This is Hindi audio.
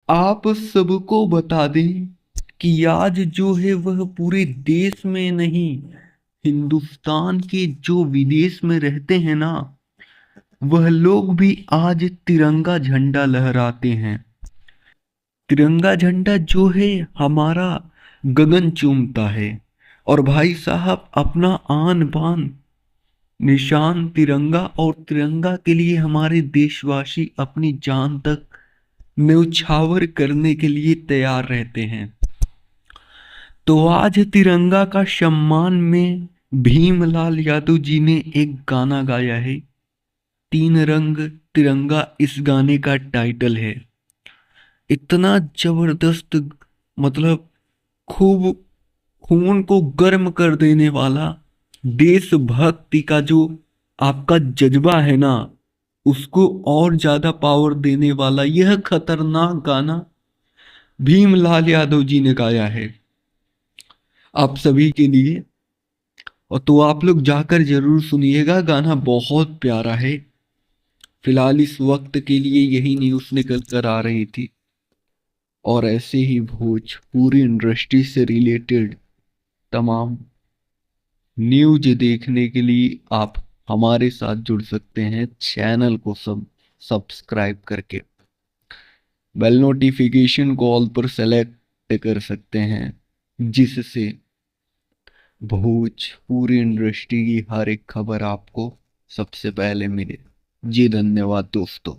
आप सबको बता दें कि आज जो है वह पूरे देश में नहीं, हिंदुस्तान के जो विदेश में रहते हैं ना, वह लोग भी आज तिरंगा झंडा लहराते हैं। तिरंगा झंडा जो है हमारा गगन चूमता है। और भाई साहब, अपना आन बान निशान तिरंगा, और तिरंगा के लिए हमारे देशवासी अपनी जान तक न्यौछावर करने के लिए तैयार रहते हैं। तो आज तिरंगा का सम्मान में भीमलाल यादव जी ने एक गाना गाया है। तीन रंग तिरंगा इस गाने का टाइटल है। इतना जबरदस्त, मतलब खूब खून को गर्म कर देने वाला, देशभक्ति का जो आपका जज्बा है ना, उसको और ज्यादा पावर देने वाला यह खतरनाक गाना भीमलाल यादव जी ने गाया है आप सभी के लिए। और तो आप लोग जाकर जरूर सुनिएगा, गाना बहुत प्यारा है। फिलहाल इस वक्त के लिए यही न्यूज़ निकल कर आ रही थी, और ऐसे ही भोजपुरी इंडस्ट्री से रिलेटेड तमाम न्यूज देखने के लिए आप हमारे साथ जुड़ सकते हैं चैनल को सब्सक्राइब करके। बेल नोटिफिकेशन को ऑल पर सेलेक्ट कर सकते हैं, जिससे भोजपुरी इंडस्ट्री की हर एक खबर आपको सबसे पहले मिले। जी धन्यवाद दोस्तों।